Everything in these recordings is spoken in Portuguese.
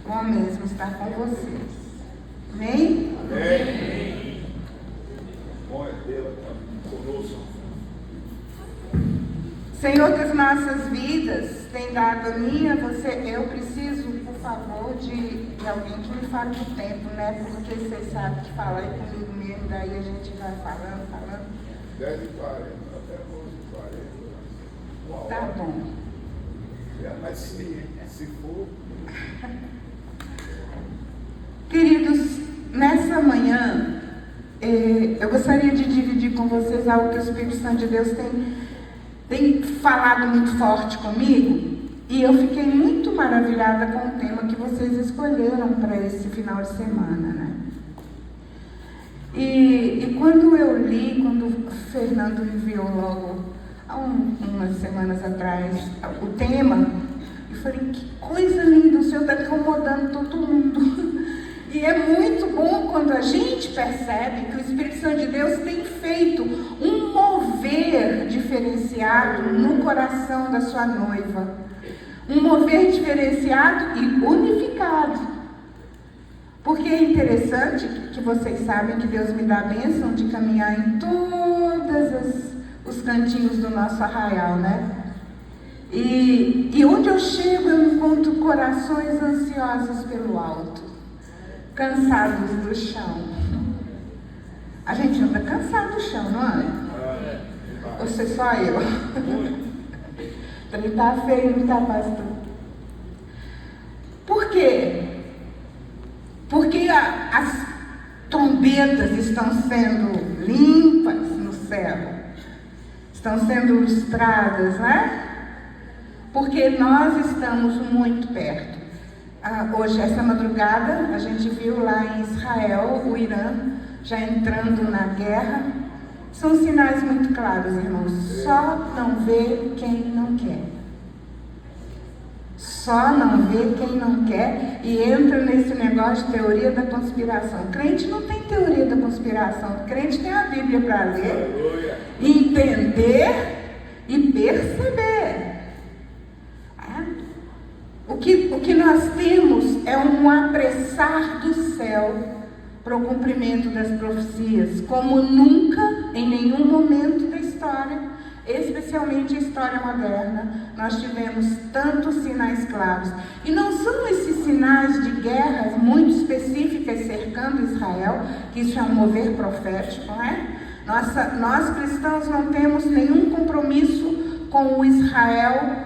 bom mesmo estar com vocês. Amém? Amém. Bom é Deus conosco. Senhor das nossas vidas, tem dado a mim, a você, eu preciso, por favor, de alguém que me fale do tempo, né? Porque vocês sabem que falar é comigo mesmo, daí a gente vai falando. 10h40, até 11h40. Tá bom. Mas se for... Queridos, nessa manhã, eu gostaria de dividir com vocês algo que o Espírito Santo de Deus tem falado muito forte comigo, e eu fiquei muito maravilhada com o tema que vocês escolheram para esse final de semana, né? E quando eu li, quando o Fernando enviou logo, há umas semanas atrás, o tema, eu falei, que coisa linda, o Senhor está incomodando todo mundo. E é muito bom quando a gente percebe que o Espírito Santo de Deus tem feito um mover diferenciado no coração da sua noiva. Um mover diferenciado e unificado. Porque é interessante que vocês sabem que Deus me dá a bênção de caminhar em todos os cantinhos do nosso arraial, né? E onde eu chego eu encontro corações ansiosos pelo alto, cansados do chão. A gente anda cansado do chão, não é? Ou se só eu? Ele está feio, não está, pastor? Por quê? Porque as trombetas estão sendo limpas no céu, estão sendo lustradas, né? Porque nós estamos muito perto. Hoje, essa madrugada, a gente viu lá em Israel, o Irã, já entrando na guerra. São sinais muito claros, irmãos. Só não vê quem não quer. Só não vê quem não quer e entra nesse negócio de teoria da conspiração. Crente não tem teoria da conspiração. Crente tem a Bíblia para ler, entender e perceber. O que nós temos é um apressar do céu para o cumprimento das profecias, como nunca, em nenhum momento da história, especialmente a história moderna, nós tivemos tantos sinais claros. E não são esses sinais de guerras muito específicas cercando Israel, que isso é um mover profético, não é? Nós cristãos não temos nenhum compromisso com o Israel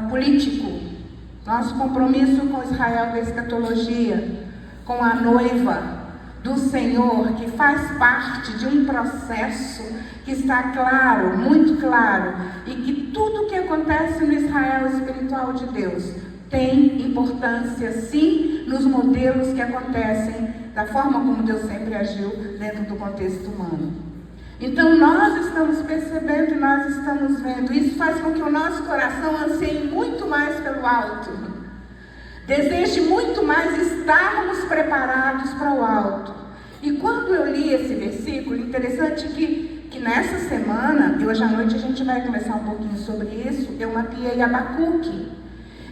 político. Nosso compromisso com Israel da escatologia, com a noiva do Senhor, que faz parte de um processo que está claro, muito claro, e que tudo que acontece no Israel espiritual de Deus tem importância, sim, nos modelos que acontecem da forma como Deus sempre agiu dentro do contexto humano. Então nós estamos percebendo, nós estamos vendo, isso faz com que o nosso coração anseie muito mais pelo alto, deseje muito mais estarmos preparados para o alto. E quando eu li esse versículo, interessante que nessa semana, e hoje à noite a gente vai conversar um pouquinho sobre isso, eu mapeei Abacuque.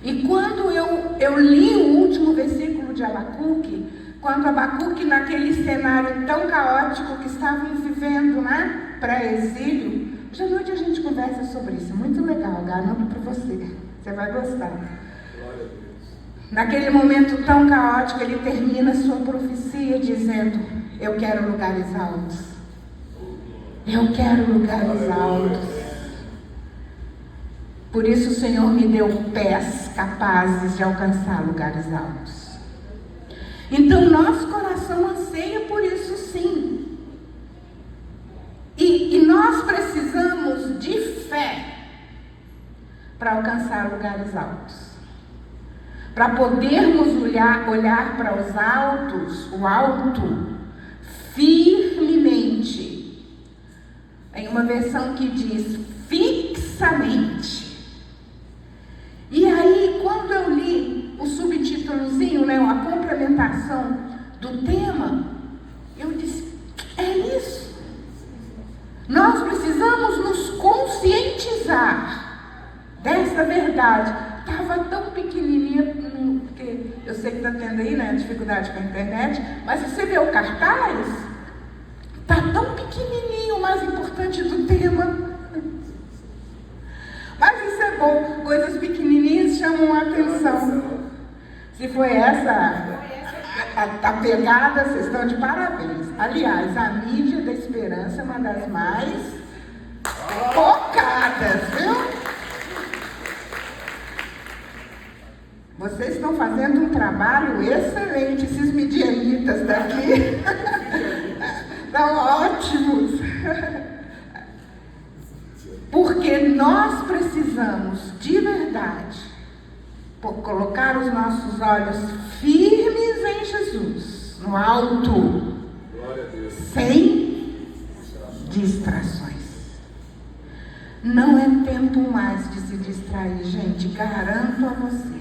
E quando eu li o último versículo de Abacuque, quando Abacuque, naquele cenário tão caótico que estavam vivendo, né, pré-exílio, hoje à noite a gente conversa sobre isso, muito legal, garanto para você vai gostar. Glória a Deus. Naquele momento tão caótico, ele termina sua profecia dizendo, eu quero lugares altos, eu quero lugares altos. Por isso o Senhor me deu pés capazes de alcançar lugares altos. Então, nosso coração anseia por isso, sim. E nós precisamos de fé para alcançar lugares altos. Para podermos olhar para os altos, o alto, firmemente. Tem uma versão que diz fixamente. E aí, quando eu li o subtítulozinho, né, a complementação do tema, eu disse, é isso. Nós precisamos nos conscientizar dessa verdade. Estava tão pequenininha, porque eu sei que está tendo aí, né, dificuldade com a internet, mas se você vê o cartaz, está tão pequenininho, o mais importante do tema. Mas isso é bom, coisas pequenininhas chamam a atenção. Se foi essa a pegada, vocês estão de parabéns. Aliás, a mídia da esperança é uma das mais focadas, viu? Vocês estão fazendo um trabalho excelente, esses midianitas daqui. Estão ótimos. Porque nós precisamos, de verdade, colocar os nossos olhos firmes em Jesus, no alto, sem distrações. Não é tempo mais de se distrair, gente, garanto a você.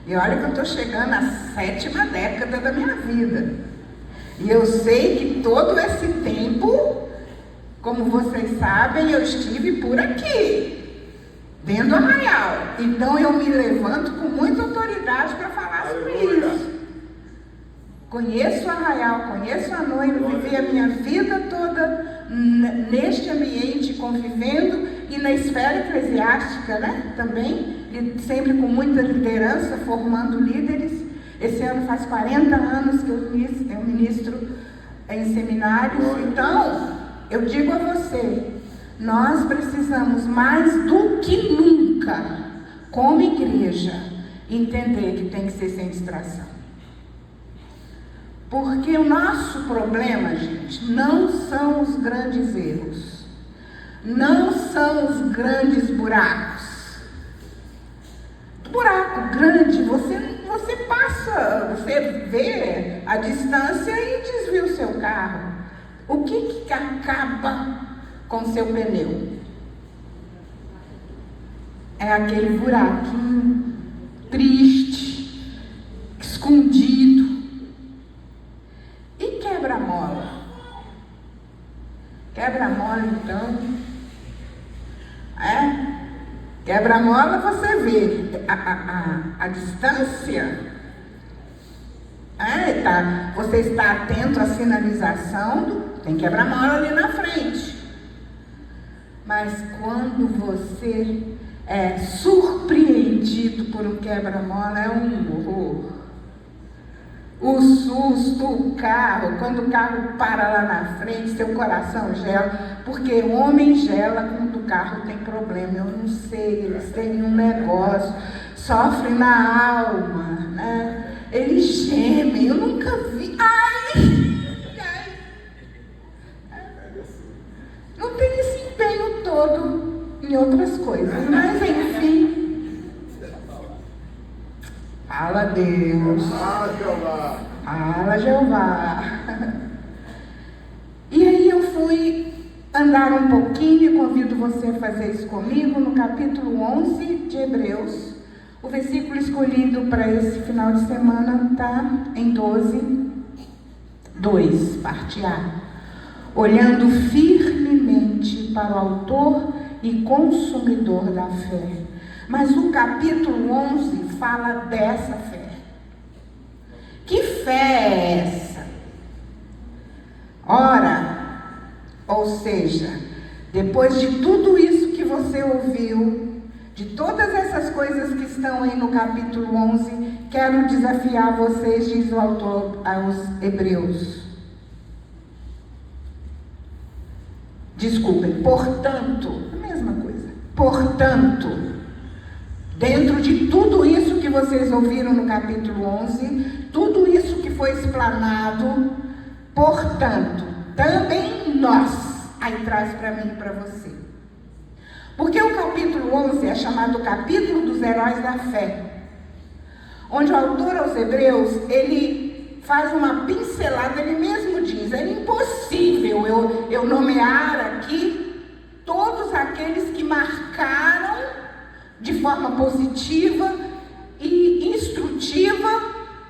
E olha que eu estou chegando à 7ª década da minha vida. E eu sei que todo esse tempo, como vocês sabem, eu estive por aqui, dentro do Arraial. Então eu me levanto com muita autoridade para falar sobre isso. Conheço o Arraial, conheço a noiva, vivi a minha vida toda neste ambiente, convivendo, e na esfera eclesiástica, né, também, e sempre com muita liderança, formando líderes. Esse ano faz 40 anos que eu ministro em seminários. Então, eu digo a você, nós precisamos mais do que nunca, como igreja, entender que tem que ser sem distração. Porque o nosso problema, gente, não são os grandes erros, não são os grandes buracos. Buraco grande, você passa, você vê a distância e desvia o seu carro. O que acaba com seu pneu? É aquele buraquinho triste, escondido. E quebra-mola? Quebra-mola, então, quebra-mola, você vê a distância. Você está atento à sinalização, tem quebra-mola ali na frente. Mas quando você é surpreendido por um quebra-mola, é um horror. O susto, o carro, quando o carro para lá na frente, seu coração gela, porque o homem gela quando o carro tem problema. Eu não sei, eles têm um negócio, sofrem na alma, né? Eles gemem, eu nunca vi. Não tem esse empenho todo em outras coisas, mas enfim. Fala Deus. Fala Jeová. E aí eu fui andar um pouquinho, e convido você a fazer isso comigo, no capítulo 11 de Hebreus. O versículo escolhido para esse final de semana está em 12:2, parte A. Olhando firmemente para o autor e consumidor da fé. Mas o capítulo 11 fala dessa fé. Que fé é essa? Ora, ou seja, depois de tudo isso que você ouviu, de todas essas coisas que estão aí no capítulo 11, quero desafiar vocês, diz o autor aos Hebreus. Desculpem, portanto, a mesma coisa. Portanto, dentro de tudo isso que vocês ouviram no capítulo 11, tudo isso que foi explanado, portanto, também nós, aí traz para mim e para você. Porque o capítulo 11 é chamado capítulo dos heróis da fé, onde o autor aos Hebreus, ele faz uma pincelada, ele mesmo diz, é impossível eu nomear aqui todos aqueles que marcaram de forma positiva e instrutiva,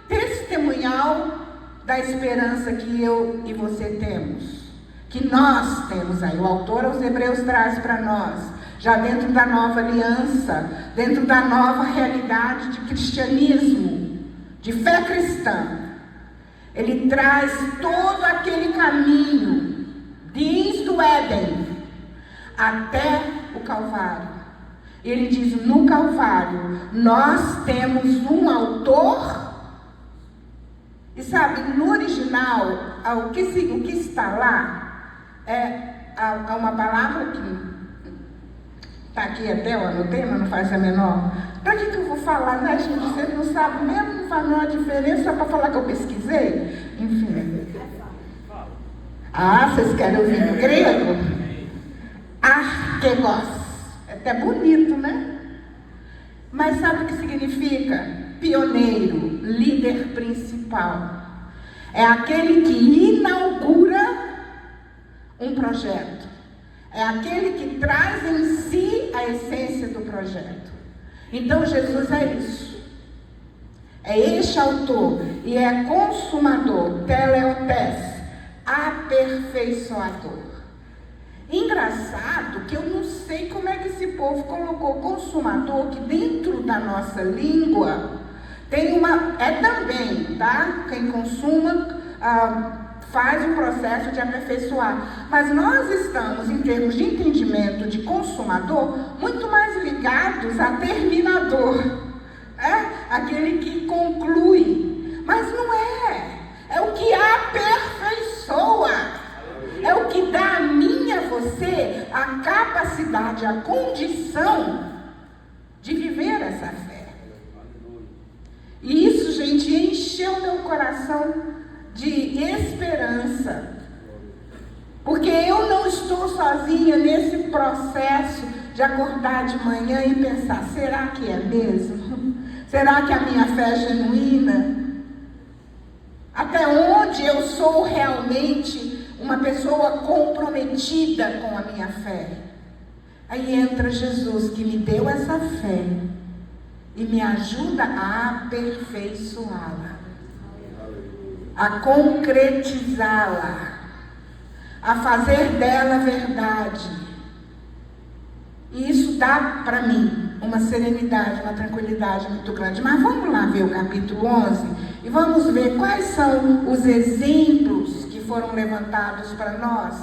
testemunhal da esperança que eu e você temos, que nós temos aí. O autor aos Hebreus traz para nós, já dentro da nova aliança, dentro da nova realidade de cristianismo, de fé cristã, ele traz todo aquele caminho, desde o Éden até o Calvário. Ele diz: no Calvário nós temos um autor. E sabe, no original, o que está lá há uma palavra que está aqui até, eu anotei, mas não faz a menor. Para que eu vou falar, né, gente? Vocês não sabem mesmo, não faz a menor diferença, só para falar que eu pesquisei? Enfim. Ah, vocês querem ouvir no grego? Arquegos. É até bonito, né? Mas sabe o que significa? Pioneiro, líder principal. É aquele que inaugura um projeto. É aquele que traz em si a essência do projeto. Então Jesus é isso. É este autor e é consumador, teleotes, aperfeiçoador. Engraçado que eu não sei como é que esse povo colocou consumador, que dentro da nossa língua tem uma, também, tá? Quem consuma faz o processo de aperfeiçoar. Mas nós estamos, em termos de entendimento de consumador, muito mais ligados a terminador. Aquele que conclui. Mas não é. É o que aperfeiçoa. É o que dá a mim e a você a capacidade, a condição de viver essa fé. E isso, gente, encheu meu coração de esperança. Porque eu não estou sozinha nesse processo de acordar de manhã e pensar: será que é mesmo? Será que a minha fé é genuína? Até onde eu sou realmente uma pessoa comprometida com a minha fé? Aí entra Jesus, que me deu essa fé e me ajuda a aperfeiçoá-la, a concretizá-la, a fazer dela verdade. E isso dá para mim uma serenidade, uma tranquilidade muito grande. Mas vamos lá ver o capítulo 11 e vamos ver quais são os exemplos que foram levantados para nós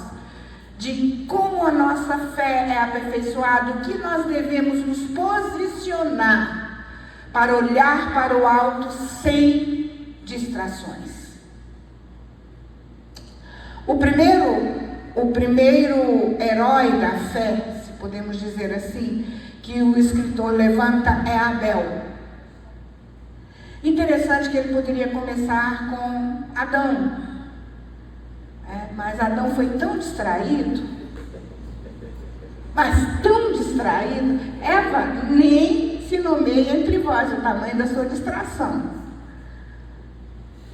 de como a nossa fé é aperfeiçoada, o que nós devemos nos posicionar para olhar para o alto sem distrações. O primeiro herói da fé, se podemos dizer assim, que o escritor levanta é Abel. Interessante que ele poderia começar com Adão. Mas Adão foi tão distraído, Eva nem se nomeia entre vós o tamanho da sua distração.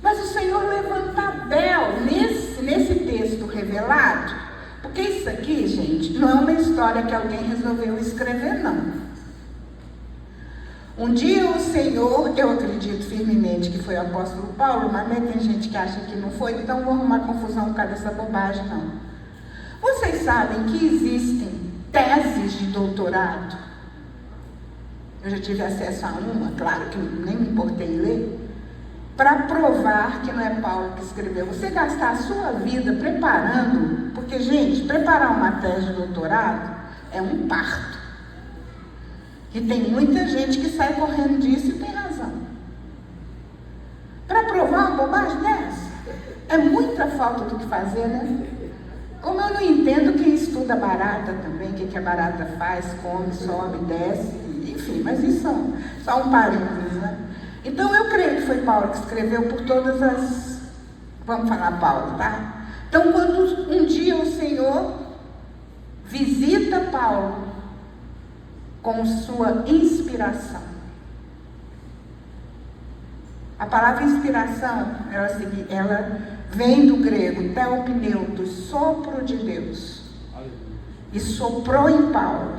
Mas o Senhor levanta Abel nesse texto revelado, porque isso aqui, gente, não é uma história que alguém resolveu escrever, não. Um dia o Senhor, eu acredito firmemente que foi o apóstolo Paulo, mas tem gente que acha que não foi, então vou arrumar confusão por causa dessa bobagem, não. Vocês sabem que existem teses de doutorado? Eu já tive acesso a uma, claro que nem me importei em ler, para provar que não é Paulo que escreveu. Você gastar a sua vida preparando, porque, gente, preparar uma tese de doutorado é um parto. E tem muita gente que sai correndo disso e tem razão. Para provar uma bobagem dessa, é muita falta do que fazer, né? Como eu não entendo quem estuda barata também, o que a barata faz, come, sobe, desce, enfim, mas isso são só um parênteses, né? Então eu creio que foi Paulo que escreveu por todas as... Vamos falar Paulo, tá? Então quando um dia o Senhor visita Paulo com sua inspiração. A palavra inspiração, ela vem do grego, theopneutos, sopro de Deus. E soprou em Paulo.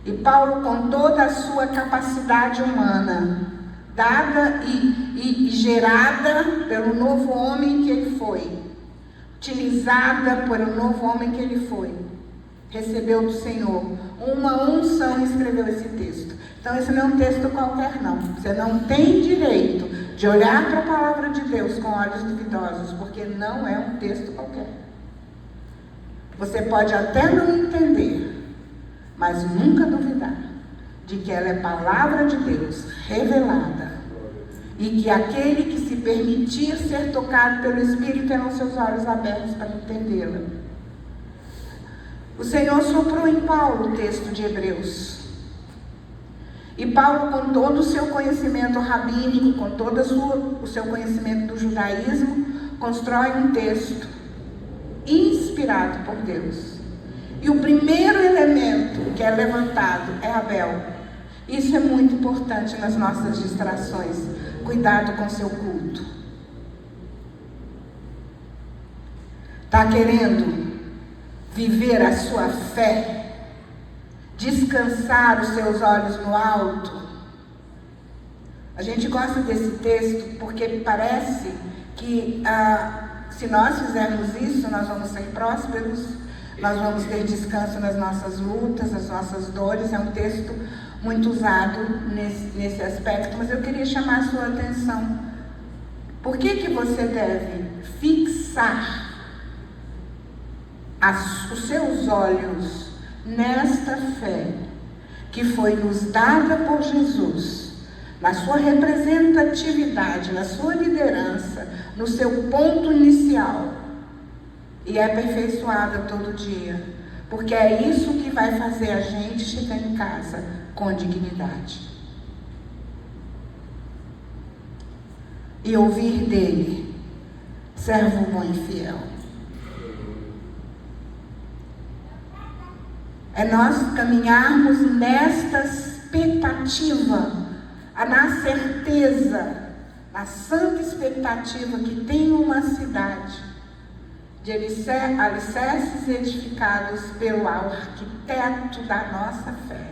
E Paulo, com toda a sua capacidade humana, dada e gerada pelo novo homem que ele foi, utilizada pelo novo homem que ele foi, recebeu do Senhor uma unção e escreveu esse texto. Então esse não é um texto qualquer não. Você não tem direito de olhar para a palavra de Deus com olhos duvidosos, porque não é um texto qualquer. Você pode até não entender, mas nunca duvidar de que ela é palavra de Deus revelada, e que aquele que se permitir ser tocado pelo Espírito terão seus olhos abertos para entendê-la. O Senhor soprou em Paulo o texto de Hebreus. E Paulo, com todo o seu conhecimento rabínico, com todo o seu conhecimento do judaísmo, constrói um texto inspirado por Deus. E o primeiro elemento que é levantado é Abel. Isso é muito importante nas nossas distrações. Cuidado com seu culto. Está querendo viver a sua fé? Descansar os seus olhos no alto? A gente gosta desse texto porque parece que se nós fizermos isso, nós vamos ser prósperos, nós vamos ter descanso nas nossas lutas, nas nossas dores. É um texto muito usado nesse aspecto, mas eu queria chamar a sua atenção. Por que você deve fixar os seus olhos nesta fé que foi nos dada por Jesus, na sua representatividade, na sua liderança, no seu ponto inicial, e é aperfeiçoada todo dia, porque é isso que vai fazer a gente chegar em casa com dignidade e ouvir dele: servo bom e fiel. É nós caminharmos nesta expectativa, na certeza, na santa expectativa que tem uma cidade de alicerces edificados pelo arquiteto da nossa fé,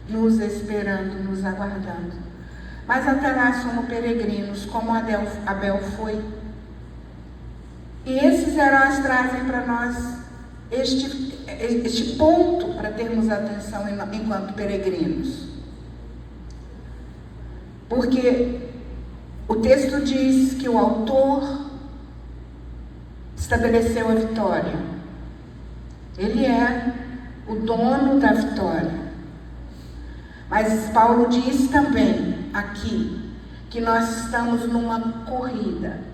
nos esperando, nos aguardando. Mas até lá somos peregrinos, como Abel foi. E esses heróis trazem para nós este ponto para termos atenção enquanto peregrinos. Porque o texto diz que o autor estabeleceu a vitória. Ele é o dono da vitória. Mas Paulo diz também aqui que nós estamos numa corrida.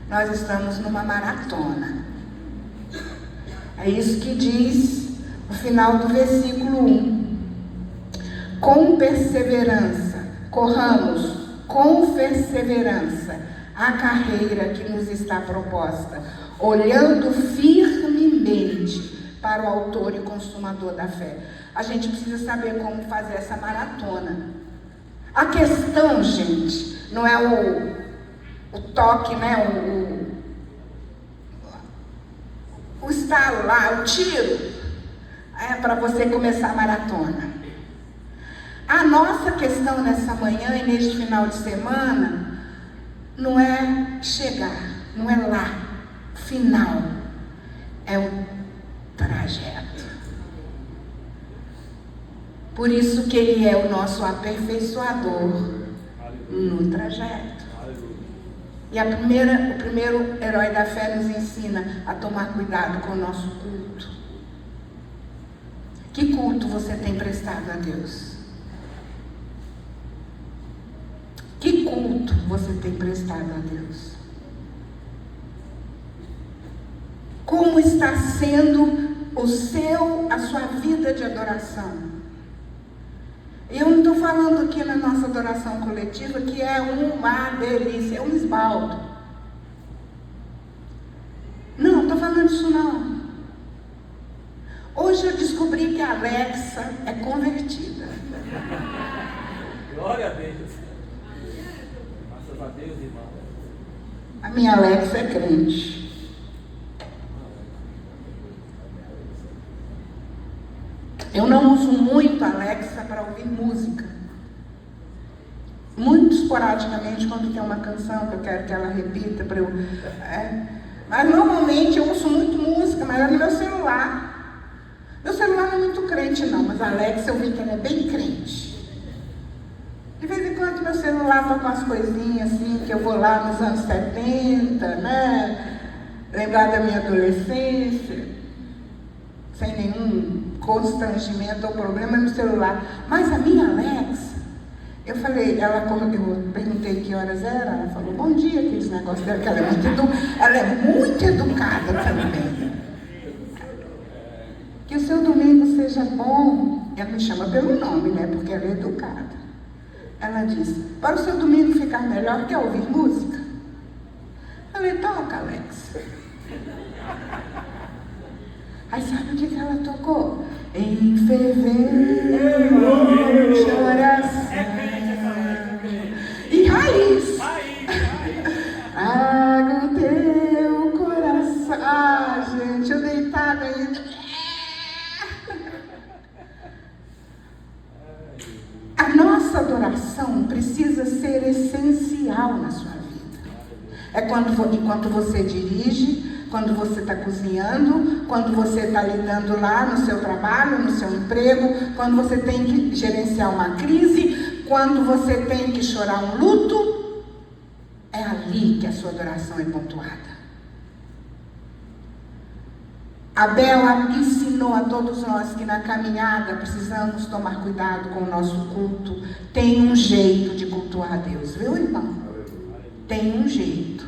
Nós estamos numa maratona. É isso que diz no final do versículo 1. Com perseverança, corramos com perseverança a carreira que nos está proposta, olhando firmemente para o autor e consumador da fé. A gente precisa saber como fazer essa maratona. A questão, gente, não é o toque, né? O estalo lá, o tiro, é para você começar a maratona. A nossa questão nessa manhã e neste final de semana não é chegar, não é lá, final, é o trajeto. Por isso que ele é o nosso aperfeiçoador no trajeto. E o primeiro herói da fé nos ensina a tomar cuidado com o nosso culto. Que culto você tem prestado a Deus? Que culto você tem prestado a Deus? Como está sendo a sua vida de adoração? Eu não estou falando aqui na nossa adoração coletiva que é uma delícia, é um esbaldo. Não estou falando disso não. Hoje eu descobri que a Alexa é convertida. Glória a Deus. Graças a Deus, irmão. A minha Alexa é crente. Eu não uso muito a Alexa para ouvir música. Muito esporadicamente, quando tem uma canção que eu quero que ela repita para eu... Mas normalmente eu ouço muito música, mas é no meu celular. Meu celular não é muito crente não, mas a Alexa eu vi que ela é bem crente. De vez em quando meu celular toca umas coisinhas assim, que eu vou lá nos anos 70, né? Lembrar da minha adolescência, sem nenhum constrangimento ou problema no celular. Mas a minha Alexa, eu falei, eu perguntei que horas era, ela falou, bom dia, aqueles negócios dela, que ela é muito educada também. Que o seu domingo seja bom. Ela me chama pelo nome, né? Porque ela é educada. Ela disse, para o seu domingo ficar melhor, quer ouvir música? Falei, toca, Alex. Aí sabe o que ela tocou? Em fevereiro, coração. E raiz. Ah, o teu coração. Ah, gente, eu deitada ainda. A nossa adoração precisa ser essencial na sua vida. É enquanto você dirige, quando você está cozinhando, quando você está lidando lá no seu trabalho, no seu emprego, quando você tem que gerenciar uma crise, quando você tem que chorar um luto, é ali que a sua adoração é pontuada. Abel ensinou a todos nós que na caminhada precisamos tomar cuidado com o nosso culto. Tem um jeito de cultuar a Deus, viu, irmão? Tem um jeito.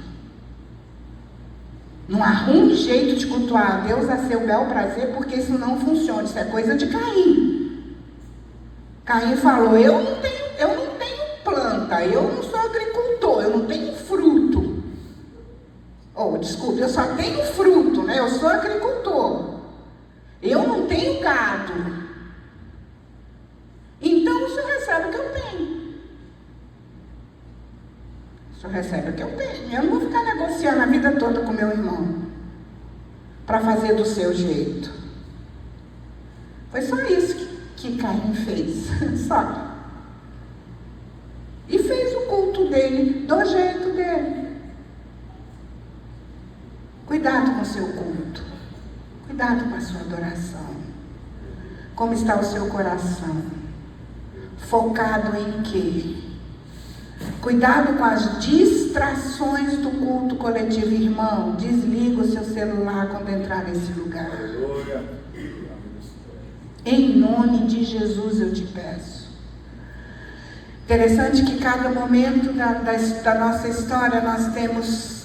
Não arrume jeito de cultuar a Deus a seu bel prazer, porque isso não funciona. Isso é coisa de Caim. Caim falou, eu não tenho planta, eu não sou agricultor, eu não tenho fruto. Desculpe, eu só tenho fruto, né? Eu sou agricultor. Eu não tenho gado. Então o senhor recebe o que eu tenho. O senhor recebe o que eu tenho. Eu não vou ficar negociando a vida toda com meu irmão para fazer do seu jeito. Foi só isso que Caim fez. Só. E fez o culto dele do jeito dele. Cuidado com o seu culto. Cuidado com a sua adoração. Como está o seu coração? Focado em quê? Cuidado com as distrações do culto coletivo, irmão. Desliga o seu celular quando entrar nesse lugar. Em nome de Jesus eu te peço. Interessante que cada momento da nossa história nós temos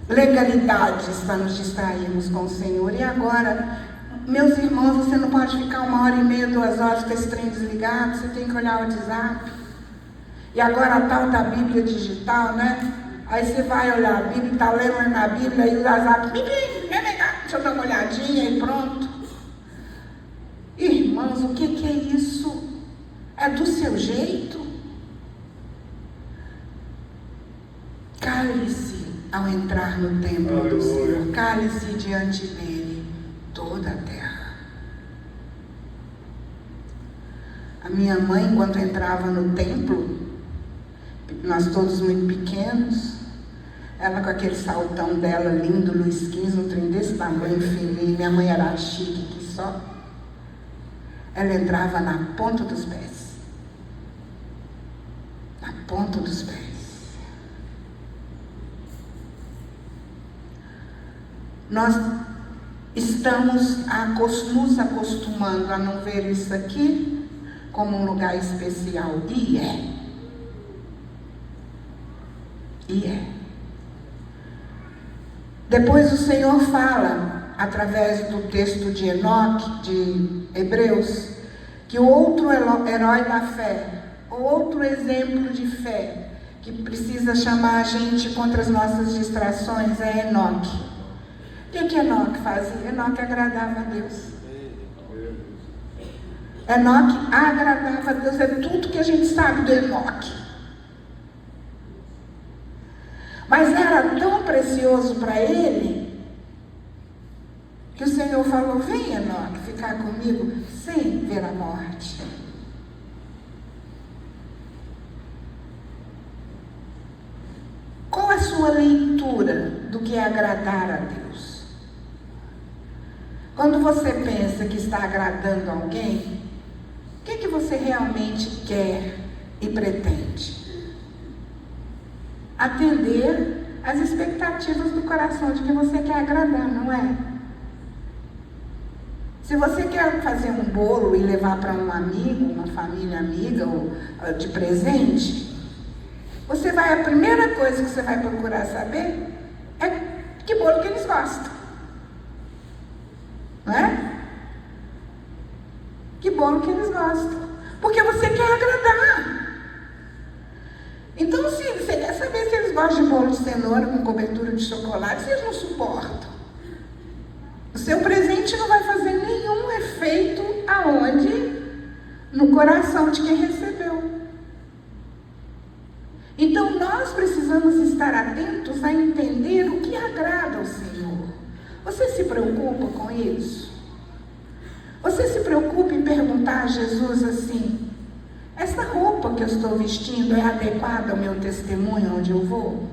legalidades para nos distrairmos com o Senhor. E agora, meus irmãos, você não pode ficar 1h30, 2 horas com esse trem desligado, você tem que olhar o WhatsApp. E agora a tal da Bíblia digital, né? Aí você vai olhar a Bíblia, está lendo na Bíblia, e o WhatsApp, deixa eu dar uma olhadinha e pronto. Irmãos, o que é isso? É do seu jeito? Cale-se ao entrar no templo do Senhor, cale-se diante dele toda a terra. A minha mãe, quando entrava no templo, nós todos muito pequenos, ela com aquele saltão dela lindo, Luiz XV, um trem desse tamanho, fininho, minha mãe era chique que só. Ela entrava na ponta dos pés. Na ponta dos pés. Nós estamos nos acostumando a não ver isso aqui como um lugar especial. E é. Depois o Senhor fala, através do texto de Enoque, de Hebreus, que o outro herói da fé, o outro exemplo de fé, que precisa chamar a gente contra as nossas distrações, é Enoque. O que Enoque fazia? Enoque agradava a Deus. Enoque agradava a Deus. É tudo que a gente sabe do Enoque. Mas era tão precioso para ele que o Senhor falou, vem Enoque ficar comigo sem ver a morte. Qual a sua leitura do que é agradar a Deus? Quando você pensa que está agradando alguém, o que você realmente quer e pretende? Atender às expectativas do coração de que você quer agradar, não é? Se você quer fazer um bolo e levar para um amigo, uma família amiga ou de presente, a primeira coisa que você vai procurar saber é que bolo que eles gostam. Não é? Que bolo que eles gostam. Porque você quer agradar. Então, se você quer saber se eles gostam de bolo de cenoura com cobertura de chocolate, vocês não suportam. O seu presente não vai fazer nenhum efeito aonde? No coração de quem recebeu. Então, nós precisamos estar atentos a entender o que agrada ao Senhor. Você se preocupa com isso? Você se preocupa em perguntar a Jesus assim: essa roupa que eu estou vestindo é adequada ao meu testemunho onde eu vou?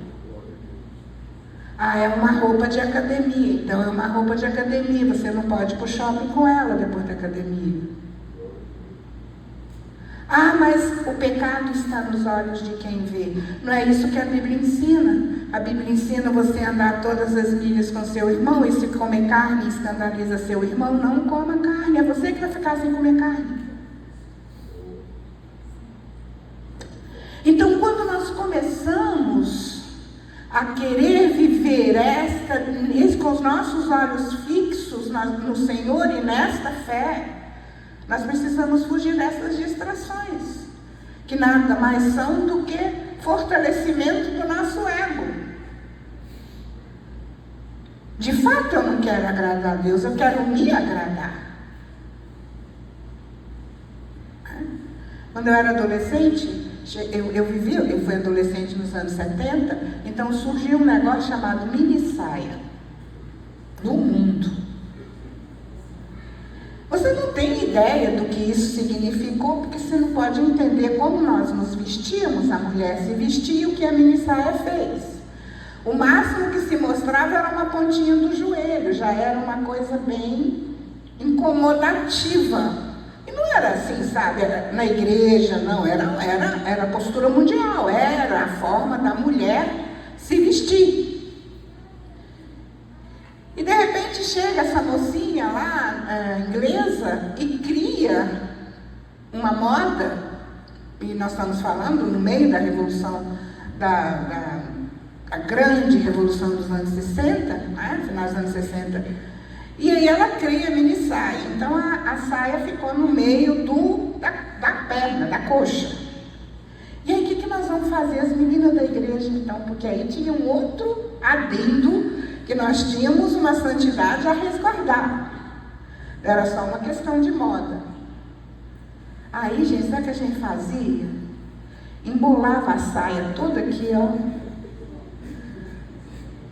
Ah, é uma roupa de academia. Então é uma roupa de academia. Você não pode ir para o shopping com ela depois da academia. Ah, mas o pecado está nos olhos de quem vê. Não é isso que a Bíblia ensina. A Bíblia ensina você a andar todas as milhas com seu irmão, e se comer carne escandaliza seu irmão, não coma carne. É você que vai ficar sem comer carne. Então, quando nós começamos a querer viver com os nossos olhos fixos no Senhor e nesta fé, nós precisamos fugir dessas distrações, que nada mais são do que fortalecimento do nosso ego. De fato, eu não quero agradar a Deus, eu quero me agradar. Quando eu era adolescente, eu fui adolescente nos anos 70, então surgiu um negócio chamado mini saia no mundo. Você não tem ideia do que isso significou, porque você não pode entender como nós nos vestíamos, a mulher se vestia e o que a mini saia fez. O máximo que se mostrava era uma pontinha do joelho, já era uma coisa bem incomodativa. E não era assim, sabe, era na igreja, não, era a postura mundial, era a forma da mulher se vestir. E de repente chega essa mocinha lá, inglesa, e cria uma moda, e nós estamos falando no meio da revolução, a grande revolução dos anos 60, né, final dos anos 60, e aí ela cria a mini saia. Então a saia ficou no meio da perna, da coxa. E aí o que nós vamos fazer, as meninas da igreja então? Porque aí tinha um outro adendo, que nós tínhamos uma santidade a resguardar. Era só uma questão de moda. Aí, gente, sabe o que a gente fazia? Embolava a saia toda aqui, ó.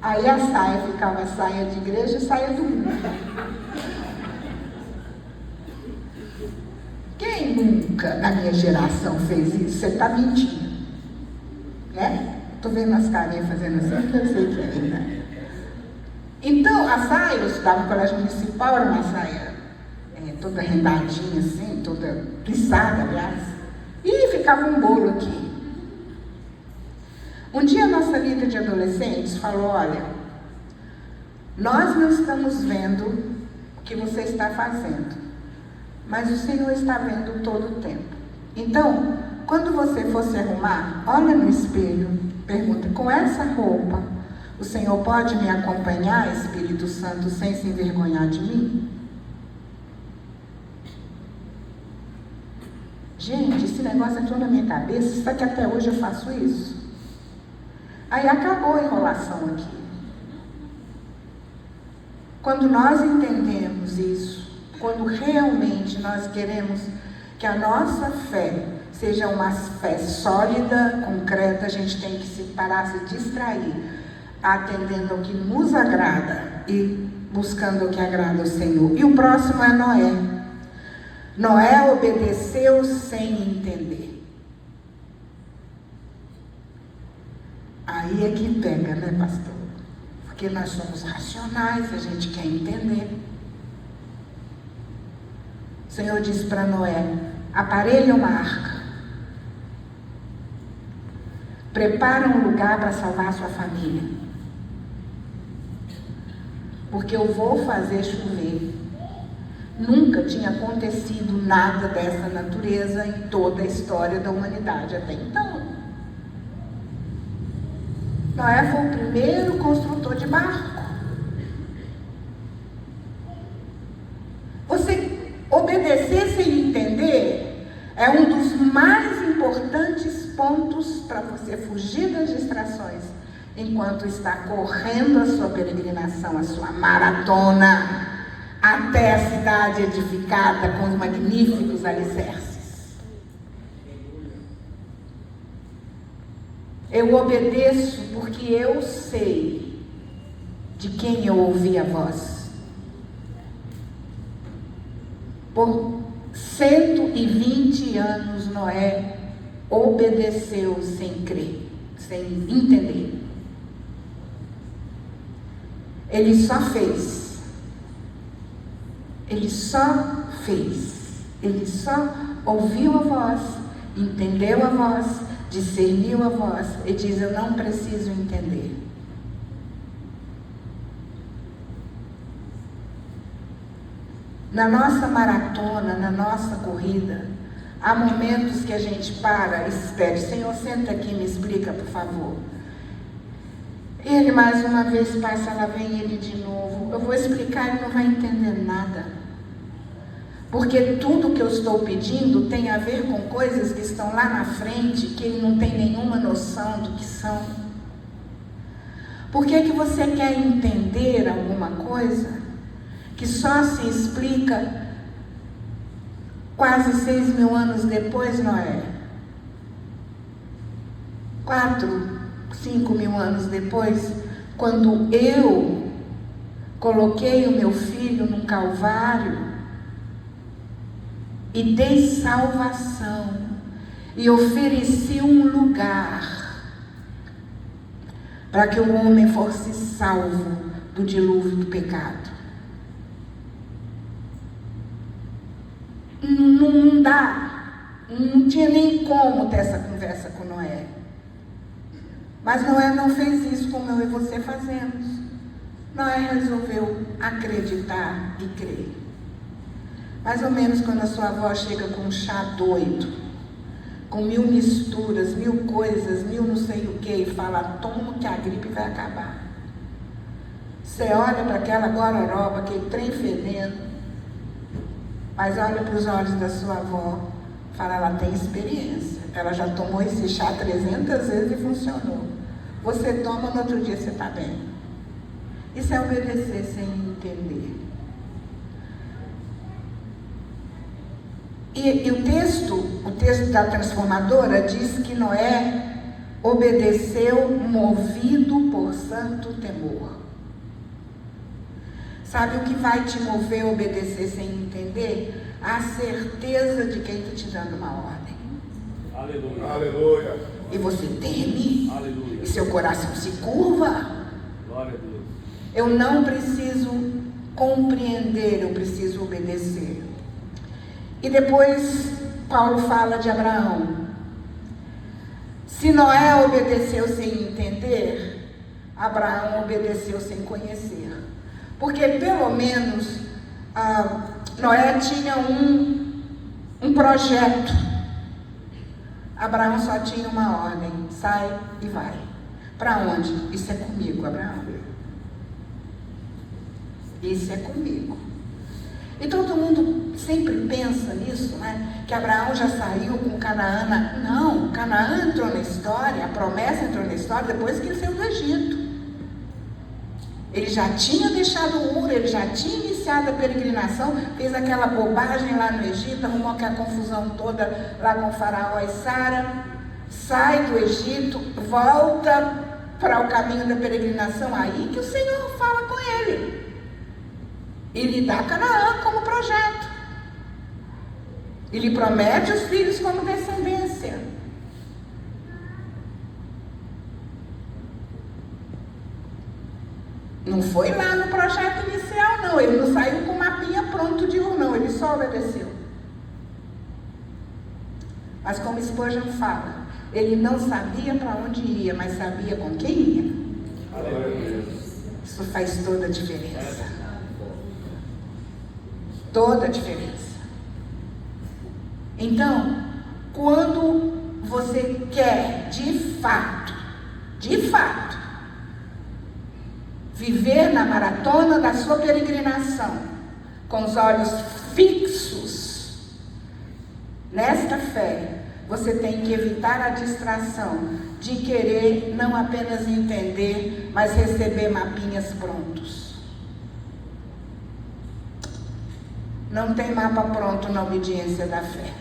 Aí a saia ficava saia de igreja e saia do mundo. Quem nunca, na minha geração, fez isso? Você está mentindo. Né? Estou vendo as carinhas fazendo assim, eu sei que é, né? Então, a saia, eu estudava no colégio municipal, era uma saia toda rendadinha assim, toda plissada, aliás, e ficava um bolo aqui. Um dia a nossa líder de adolescentes falou: olha, nós não estamos vendo o que você está fazendo, mas o Senhor está vendo todo o tempo. Então, quando você for se arrumar, olha no espelho, pergunta: com essa roupa, o Senhor pode me acompanhar, Espírito Santo, sem se envergonhar de mim? Gente, esse negócio entrou na minha cabeça, sabe que até hoje eu faço isso? Aí acabou a enrolação aqui. Quando nós entendemos isso, quando realmente nós queremos que a nossa fé seja uma fé sólida, concreta, a gente tem que se parar, se distrair, atendendo ao que nos agrada e buscando o que agrada ao Senhor. E o próximo é Noé. Noé obedeceu sem entender. Aí é que pega, né, pastor? Porque nós somos racionais, a gente quer entender. Senhor disse para Noé: aparelha uma arca, prepara um lugar para salvar a sua família, porque eu vou fazer chover. Nunca tinha acontecido nada dessa natureza em toda a história da humanidade até então. Noé foi o primeiro construtor de barco. Você obedecer sem entender é um dos mais importantes pontos para você fugir das distrações enquanto está correndo a sua peregrinação, a sua maratona até a cidade edificada com os magníficos alicerces. Eu obedeço porque eu sei de quem eu ouvi a voz. Por 120 anos Noé obedeceu sem crer, sem entender. Ele só fez. Ele só fez. Ele só ouviu a voz, entendeu a voz, discerniu a voz e diz: eu não preciso entender. Na nossa maratona, na nossa corrida, há momentos que a gente para e espera: Senhor, senta aqui e me explica, por favor. Ele mais uma vez passa, lá vem ele de novo. Eu vou explicar, ele não vai entender nada. Porque tudo que eu estou pedindo tem a ver com coisas que estão lá na frente, que ele não tem nenhuma noção do que são. Por que que você quer entender alguma coisa que só se explica quase 6.000 anos depois, Noé? 5.000 anos depois, quando eu coloquei o meu filho num calvário e dei salvação e ofereci um lugar para que o homem fosse salvo do dilúvio do pecado. Não dá, não tinha nem como ter essa conversa com Noé. Mas Noé não fez isso como eu e você fazemos. Noé resolveu acreditar e crer. Mais ou menos quando a sua avó chega com um chá doido, com 1000 misturas, 1000 coisas, 1000 não sei o que, e fala: toma que a gripe vai acabar. Você olha para aquela gororoba, aquele trem fedendo, mas olha para os olhos da sua avó, fala: ela tem experiência, ela já tomou esse chá 300 vezes e funcionou. Você toma, no outro dia você está bem. Isso é obedecer sem entender. E o texto da transformadora diz que Noé obedeceu movido por santo temor. Sabe o que vai te mover a obedecer sem entender? A certeza de quem está te dando uma ordem. Aleluia. Aleluia. E você teme. Aleluia. E seu coração se curva. Glória a Deus. Eu não preciso compreender, eu preciso obedecer. E depois Paulo fala de Abraão. Se Noé obedeceu sem entender, Abraão obedeceu sem conhecer. Porque pelo menos Noé tinha um projeto. Abraão só tinha uma ordem: sai e vai. Para onde? Isso é comigo, Abraão. Isso é comigo. E todo mundo sempre pensa nisso, né? Que Abraão já saiu com Canaã. Não, Canaã entrou na história, a promessa entrou na história depois que ele saiu do Egito. Ele já tinha deixado o Ur, ele já tinha iniciado a peregrinação, fez aquela bobagem lá no Egito, arrumou aquela confusão toda lá com o faraó e Sara, sai do Egito, volta para o caminho da peregrinação, aí que o Senhor fala com ele. E lhe dá Canaã como projeto. E lhe promete os filhos como descendência. Não foi lá no projeto inicial, não. Ele não saiu com o mapinha pronto de Ur, não. Ele só obedeceu. Mas como Spurgeon fala, ele não sabia para onde ia, mas sabia com quem ia. Isso faz toda a diferença. Toda a diferença. Então, quando você quer de fato, viver na maratona da sua peregrinação, com os olhos fixos nesta fé, você tem que evitar a distração de querer não apenas entender, mas receber mapinhas prontos. Não tem mapa pronto na obediência da fé.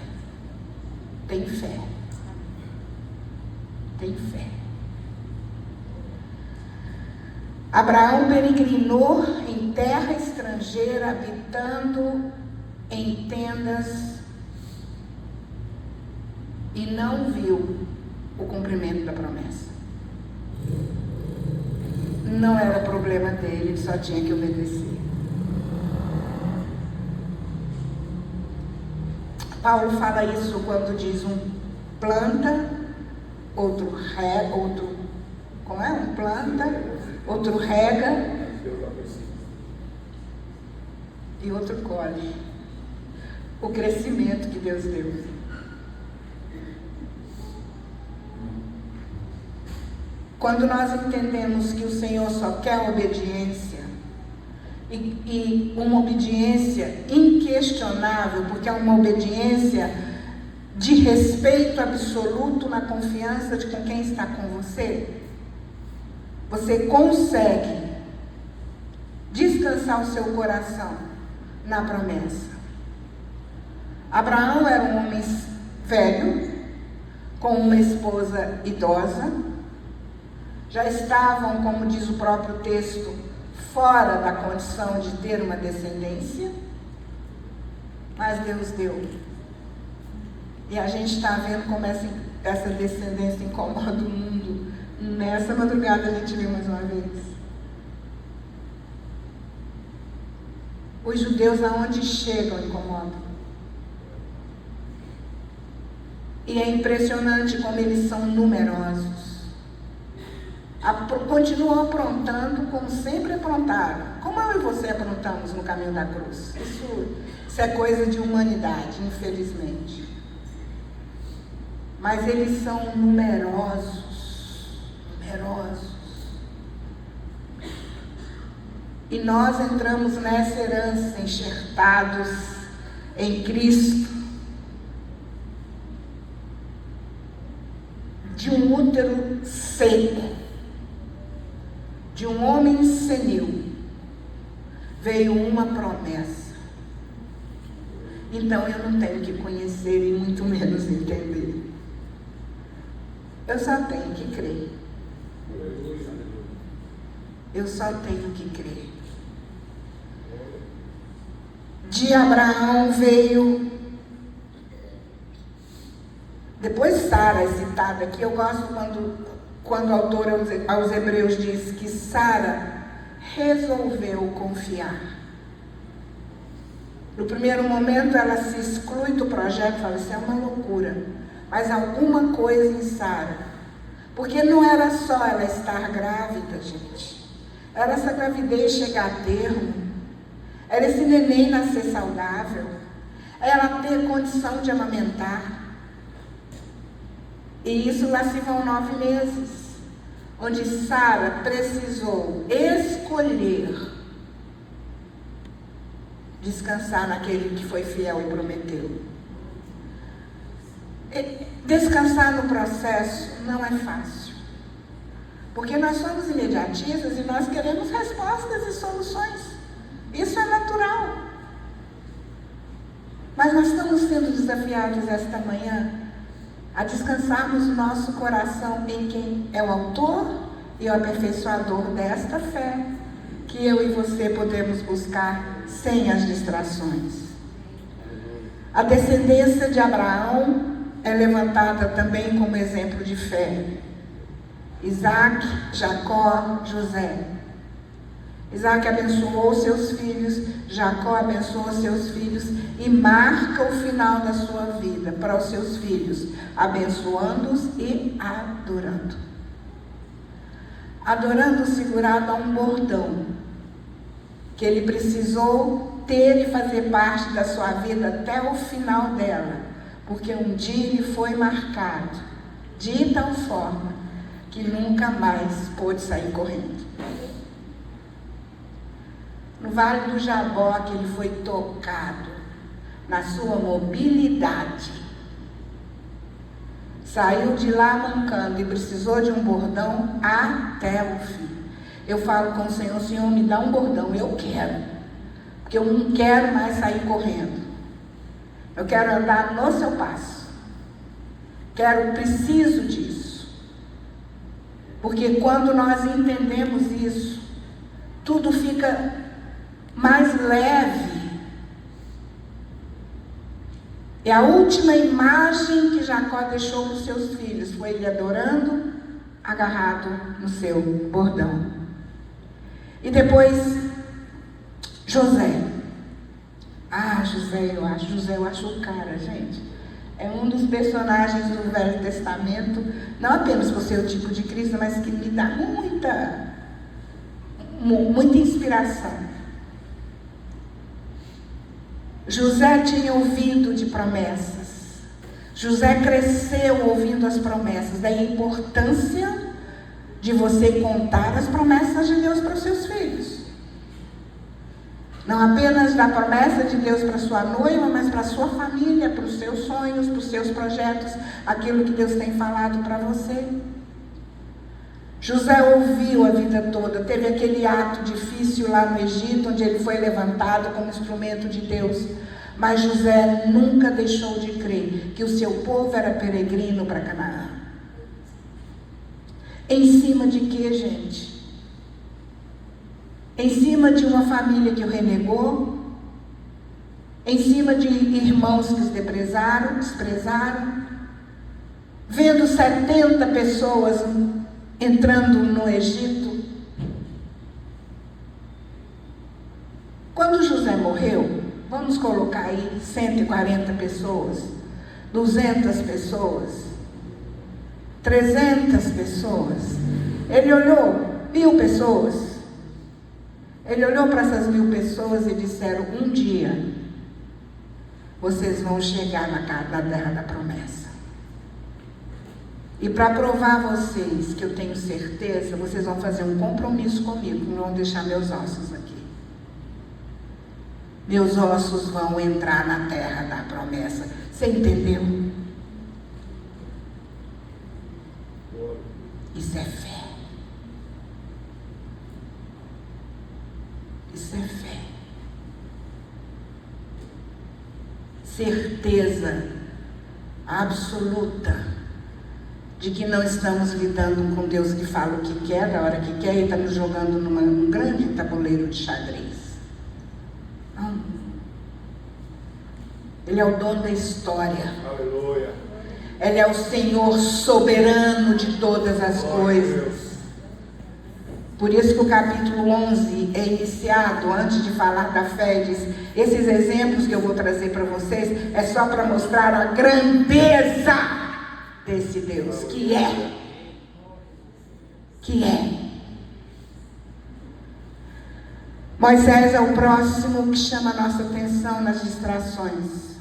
Tem fé. Tem fé. Abraão peregrinou em terra estrangeira, habitando em tendas, e não viu o cumprimento da promessa. Não era problema dele, ele só tinha que obedecer. Paulo fala isso quando diz um planta, outro rega, um planta, outro rega e outro colhe o crescimento que Deus deu. Quando nós entendemos que o Senhor só quer obediência, e uma obediência inquestionável, porque é uma obediência de respeito absoluto na confiança de quem está com você, você consegue descansar o seu coração na promessa. Abraão era um homem velho, com uma esposa idosa, já estavam, como diz o próprio texto, fora da condição de ter uma descendência, mas Deus deu. E a gente está vendo como essa descendência incomoda o mundo. Nessa madrugada a gente viu mais uma vez. Os judeus aonde chegam incomodam. E é impressionante como eles são numerosos. Continuam aprontando como sempre aprontaram. Como eu e você aprontamos no caminho da cruz. Isso é coisa de humanidade, infelizmente. Mas eles são numerosos. E nós entramos nessa herança, enxertados em Cristo, de um útero seco, de um homem senil, veio uma promessa. Então eu não tenho que conhecer e muito menos entender. Eu só tenho que crer. Eu só tenho que crer. De Abraão veio... Depois Sara é citada aqui. Eu gosto quando o autor aos Hebreus diz que Sara resolveu confiar. No primeiro momento ela se exclui do projeto, fala, isso é uma loucura. Mas alguma coisa em Sara. Porque não era só ela estar grávida, gente. Era essa gravidez chegar a termo. Era esse neném nascer saudável. Ela ter condição de amamentar. E isso lá se vão 9 meses. Onde Sara precisou escolher descansar naquele que foi fiel e prometeu. Descansar no processo não é fácil. Porque nós somos imediatistas e nós queremos respostas e soluções. Isso é natural. Mas nós estamos sendo desafiados esta manhã a descansarmos o nosso coração em quem é o autor e o aperfeiçoador desta fé, que eu e você podemos buscar sem as distrações. A descendência de Abraão é levantada também como exemplo de fé. Isaac, Jacó, José. Isaac abençoou seus filhos, Jacó abençoou seus filhos e marca o final da sua vida para os seus filhos, abençoando-os e adorando. Adorando segurado a um bordão que ele precisou ter e fazer parte da sua vida até o final dela, porque um dia ele foi marcado de tal forma que nunca mais pôde sair correndo. No Vale do Jaboque ele foi tocado na sua mobilidade. Saiu de lá mancando e precisou de um bordão até o fim. Eu falo com o Senhor, me dá um bordão, eu quero. Porque eu não quero mais sair correndo. Eu quero andar no seu passo. Preciso disso. Porque quando nós entendemos isso, tudo fica mais leve. E a última imagem que Jacó deixou para os seus filhos foi ele adorando, agarrado no seu bordão. E depois, José. José eu acho o cara, gente. É um dos personagens do Velho Testamento, não apenas por ser o tipo de Cristo, mas que me dá muita inspiração. José tinha ouvido de promessas. José cresceu ouvindo as promessas. Daí a importância de você contar as promessas de Deus para os seus filhos. Não apenas da promessa de Deus para sua noiva, mas para a sua família, para os seus sonhos, para os seus projetos, aquilo que Deus tem falado para você. José ouviu a vida toda, teve aquele ato difícil lá no Egito, onde ele foi levantado como instrumento de Deus. Mas José nunca deixou de crer que o seu povo era peregrino para Canaã. Em cima de quê, gente? Em cima de uma família que o renegou, em cima de irmãos que os desprezaram, vendo 70 pessoas entrando no Egito. Quando José morreu, vamos colocar aí 140 pessoas, 200 pessoas, 300 pessoas. Ele olhou, 1000 pessoas. Ele olhou para essas 1000 pessoas e disseram: um dia vocês vão chegar na terra da promessa. E para provar vocês que eu tenho certeza, vocês vão fazer um compromisso comigo, não vão deixar meus ossos aqui. Meus ossos vão entrar na terra da promessa. Você entendeu? Isso é fé. Isso é fé. Certeza absoluta de que não estamos lidando com Deus que fala o que quer, da hora que quer, e está nos jogando num grande tabuleiro de xadrez. Não. Ele é o dono da história. Aleluia. Ele é o Senhor soberano de todas as coisas. Por isso que o capítulo 11 é iniciado, antes de falar da fé, diz: esses exemplos que eu vou trazer para vocês é só para mostrar a grandeza desse Deus, que é. Moisés é o próximo que chama a nossa atenção nas distrações.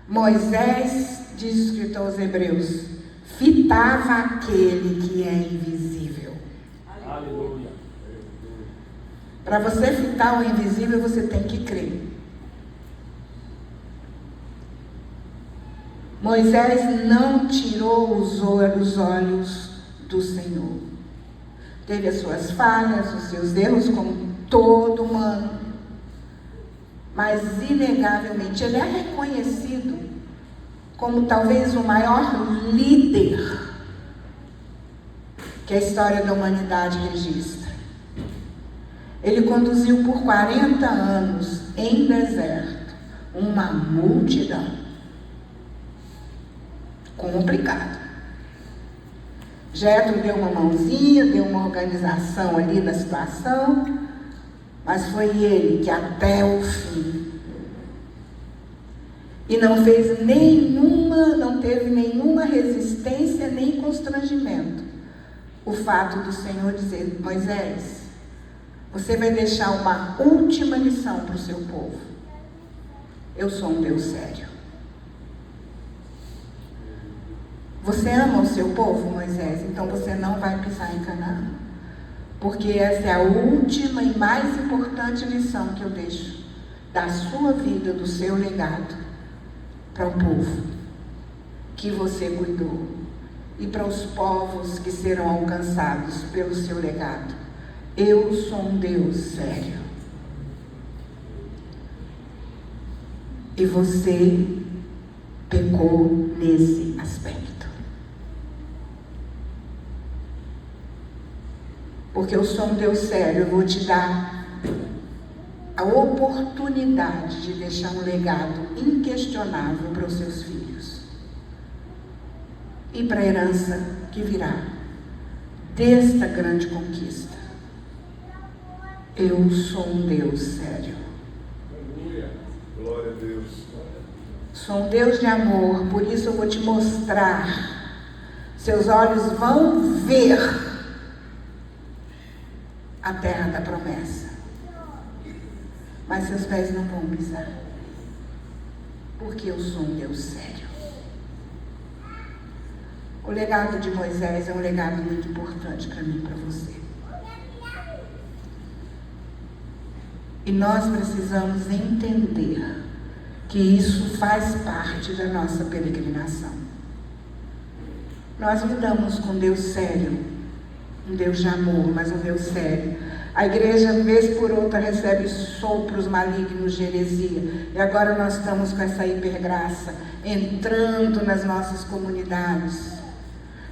Moisés, diz o escritor aos Hebreus, fitava aquele que é invisível. Aleluia. Para você fitar o invisível, você tem que crer. Moisés não tirou os olhos do Senhor. Teve as suas falhas, os seus erros, como todo humano. Mas, inegavelmente, ele é reconhecido como talvez o maior líder que a história da humanidade registra. Ele conduziu por 40 anos em deserto uma multidão. Complicado. Jetro deu uma mãozinha, deu uma organização ali na situação, mas foi ele que até o fim. E não teve nenhuma resistência nem constrangimento. O fato do Senhor dizer: Moisés, você vai deixar uma última lição para o seu povo. Eu sou um Deus sério. Você ama o seu povo, Moisés? Então você não vai pisar em Canaã. Porque essa é a última e mais importante lição que eu deixo da sua vida, do seu legado, para o povo que você cuidou e para os povos que serão alcançados pelo seu legado. Eu sou um Deus sério. E você pecou nesse aspecto. Porque eu sou um Deus sério, eu vou te dar a oportunidade de deixar um legado inquestionável para os seus filhos. E para a herança que virá desta grande conquista. Eu sou um Deus sério. Aleluia. Glória a Deus. Sou um Deus de amor, por isso eu vou te mostrar. Seus olhos vão ver a terra da promessa, mas seus pés não vão pisar, porque eu sou um Deus sério. O legado de Moisés é um legado muito importante para mim e para você. E nós precisamos entender que isso faz parte da nossa peregrinação. Nós lidamos com Deus sério, um Deus de amor, mas um Deus sério. A igreja, vez por outra, recebe sopros malignos de heresia. E agora nós estamos com essa hipergraça entrando nas nossas comunidades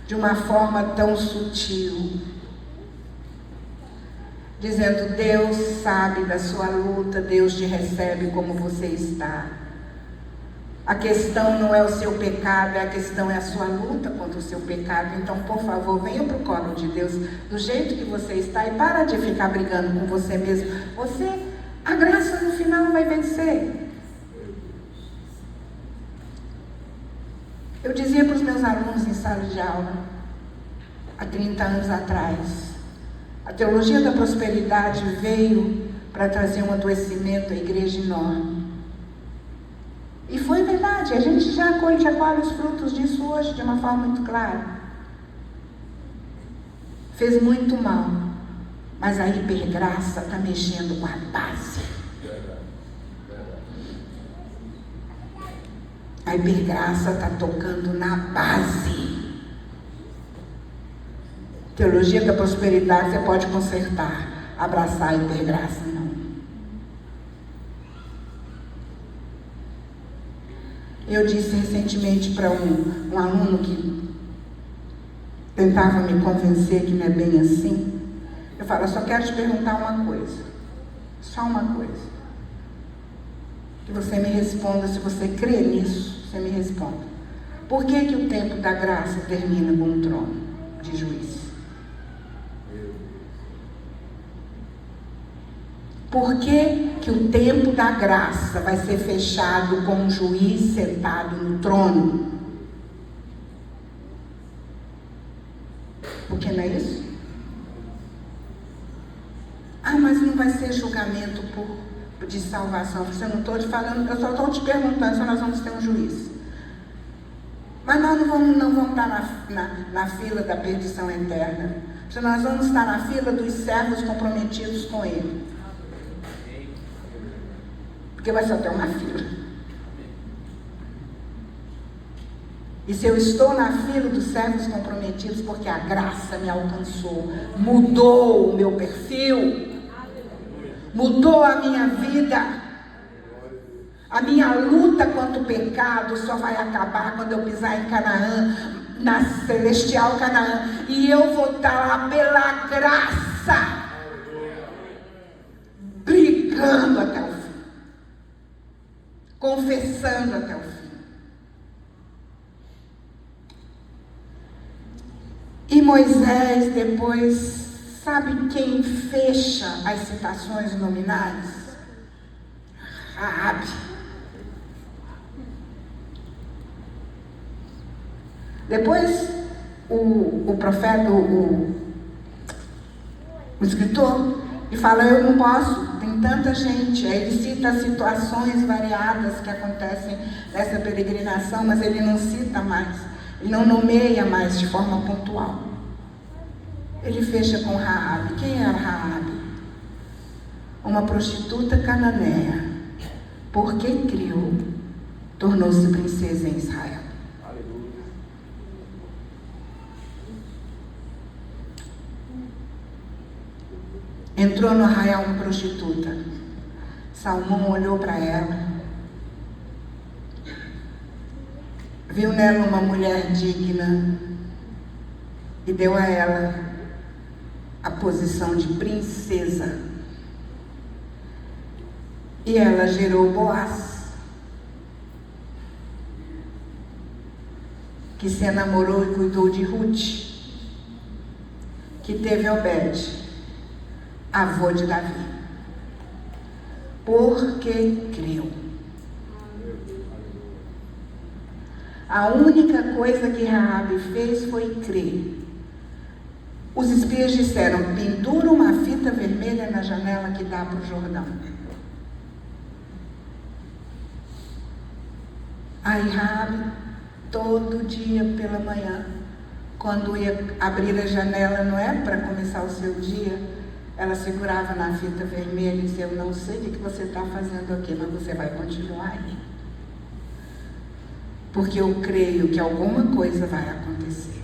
de uma forma tão sutil, dizendo: Deus sabe da sua luta, Deus te recebe como você está. A questão não é o seu pecado, a questão é a sua luta contra o seu pecado. Então, por favor, venha para o colo de Deus do jeito que você está e para de ficar brigando com você mesmo. A graça no final vai vencer. Eu dizia para os meus alunos em sala de aula, há 30 anos atrás, a teologia da prosperidade veio para trazer um adoecimento à igreja enorme. E foi verdade, a gente já colhe os frutos disso hoje de uma forma muito clara. Fez muito mal, mas a hipergraça está mexendo com a base. A hipergraça está tocando na base. Teologia da prosperidade você pode consertar, abraçar a hipergraça não. Eu disse recentemente para um aluno que tentava me convencer que não é bem assim. Eu falo: eu só quero te perguntar uma coisa, só uma coisa, que você me responda. Se você crê nisso, você me responda. Por que que o tempo da graça termina com um trono de juiz? Por que que o tempo da graça vai ser fechado com um juiz sentado no trono? Porque não é isso? Ah, mas não vai ser julgamento de salvação. Você não estou te falando, eu só estou te perguntando se nós vamos ter um juiz. Mas nós não vamos estar na fila da perdição eterna. Se nós vamos estar na fila dos servos comprometidos com Ele. Porque vai só ter uma fila. E se eu estou na fila dos servos comprometidos, porque a graça me alcançou, mudou o meu perfil, mudou a minha vida, a minha luta contra o pecado só vai acabar quando eu pisar em Canaã, na celestial Canaã, e eu vou estar lá pela graça, brigando até o fim, confessando até o fim. E Moisés depois, sabe quem fecha as citações nominais? Raabe. Depois o profeta, o escritor, ele fala, eu não posso, tem tanta gente. Aí ele cita situações variadas que acontecem nessa peregrinação, mas ele não cita mais, ele não nomeia mais de forma pontual. Ele fecha com Raabe. Quem era Raabe? Uma prostituta cananeia. Porque criou, tornou-se princesa em Israel. Entrou no arraial uma prostituta. Salmão olhou para ela, viu nela uma mulher digna e deu a ela a posição de princesa. E ela gerou Boaz, que se enamorou e cuidou de Ruth, que teve Obed, avô de Davi, porque creu. A única coisa que Raabe fez foi crer. Os espias disseram, pendura uma fita vermelha na janela que dá para o Jordão. Aí Raabe, todo dia pela manhã, quando ia abrir a janela, não é para começar o seu dia, ela segurava na fita vermelha e dizia, eu não sei o que você está fazendo aqui, mas você vai continuar aí. Porque eu creio que alguma coisa vai acontecer.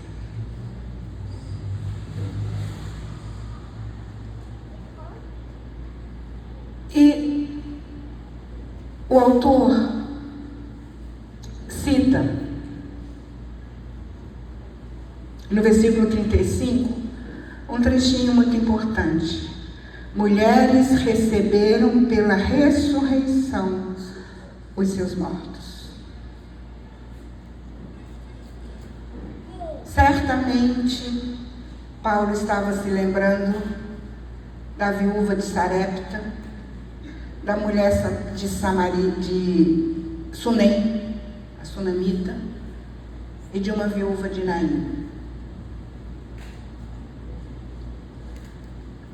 E o autor cita, no versículo 35, um trechinho muito importante. Mulheres receberam pela ressurreição os seus mortos. Certamente, Paulo estava se lembrando da viúva de Sarepta, da mulher de Samaria, de Sunem, a sunamita, e de uma viúva de Naim.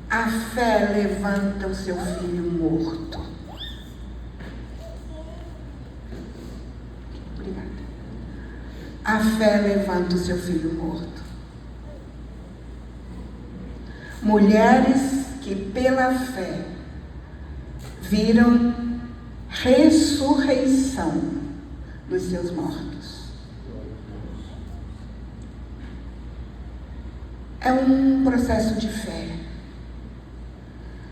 A fé levanta o seu filho morto. Obrigada. A fé levanta o seu filho morto. Mulheres que pela fé viram ressurreição dos seus mortos. É um processo de fé.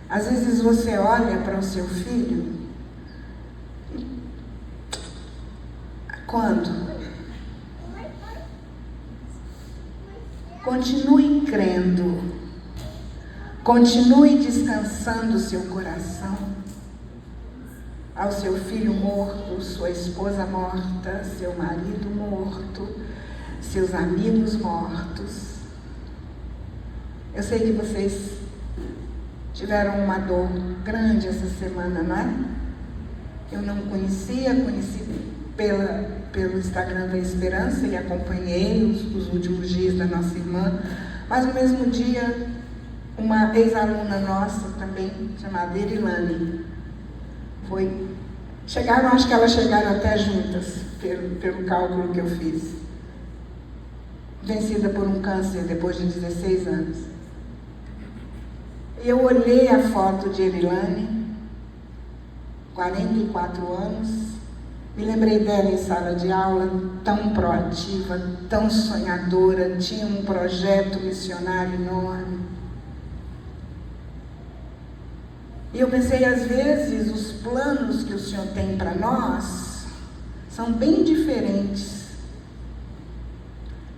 Às vezes você olha para o seu filho. Quando? Continue crendo. Continue descansando o seu coração. Ao seu filho morto, sua esposa morta, seu marido morto, seus amigos mortos. Eu sei que vocês tiveram uma dor grande essa semana, não é? Eu não conheci pelo Instagram da Esperança e acompanhei os últimos dias da nossa irmã, mas no mesmo dia, uma ex-aluna nossa também, chamada Erilane, acho que elas chegaram até juntas, pelo cálculo que eu fiz, vencida por um câncer depois de 16 anos. Eu olhei a foto de Erilane, 44 anos, me lembrei dela em sala de aula, tão proativa, tão sonhadora, tinha um projeto missionário enorme. E eu pensei, às vezes, os planos que o Senhor tem para nós são bem diferentes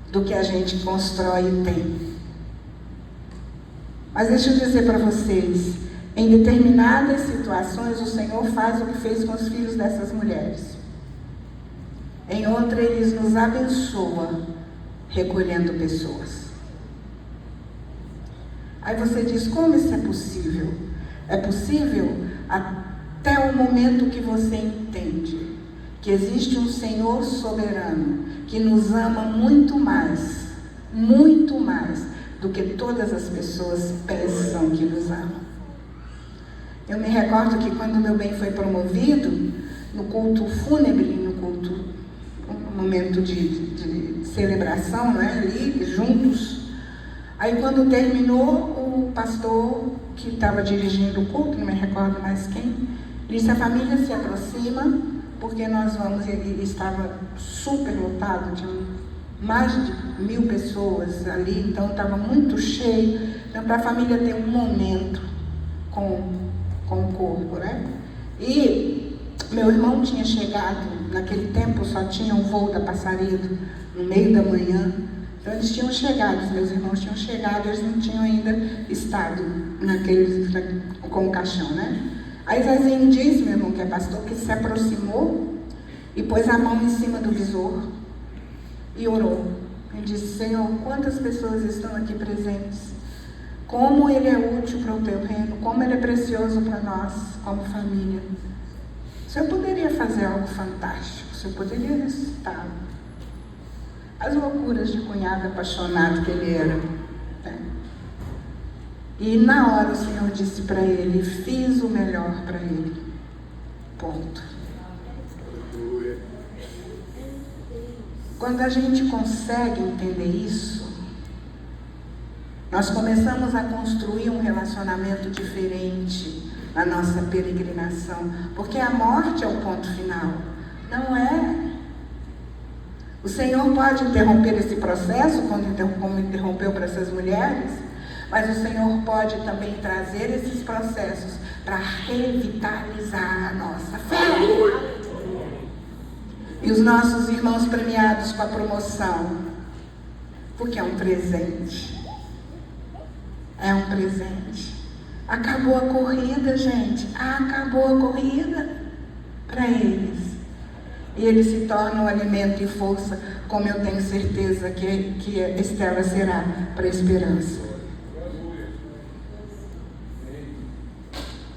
do que a gente constrói e tem. Mas deixa eu dizer para vocês, em determinadas situações o Senhor faz o que fez com os filhos dessas mulheres. Em outra, Ele nos abençoa recolhendo pessoas. Aí você diz, como isso é possível? É possível até o momento que você entende que existe um Senhor soberano que nos ama muito mais do que todas as pessoas pensam que nos amam. Eu me recordo que quando meu bem foi promovido, no culto fúnebre, um momento de celebração, né, ali, juntos, aí quando terminou, o pastor que estava dirigindo o culto, não me recordo mais quem, disse, a família se aproxima, porque nós vamos, ele estava super lotado, tinha mais de 1000 pessoas ali, então estava muito cheio, então para a família ter um momento com o corpo, né? E meu irmão tinha chegado, naquele tempo só tinha um voo da Passarido, no meio da manhã, então eles tinham chegado, os meus irmãos tinham chegado, eles não tinham ainda estado com o caixão, né? Aí Zezinho disse, meu irmão que é pastor, que se aproximou e pôs a mão em cima do visor e orou. Ele disse, Senhor, quantas pessoas estão aqui presentes? Como Ele é útil para o Teu reino, como Ele é precioso para nós, como família. O Senhor poderia fazer algo fantástico, o Senhor poderia ressuscitar as loucuras de cunhado apaixonado que ele era. Né? E na hora o Senhor disse para ele, fiz o melhor para ele. Ponto. Quando a gente consegue entender isso, nós começamos a construir um relacionamento diferente na nossa peregrinação, porque a morte é o ponto final, não é? O Senhor pode interromper esse processo, como interrompeu para essas mulheres, mas o Senhor pode também trazer esses processos para revitalizar a nossa fé. E os nossos irmãos premiados com a promoção, porque é um presente. É um presente. Acabou a corrida, gente. Acabou a corrida para eles. E eles se tornam alimento e força, como eu tenho certeza que Estela será para a esperança.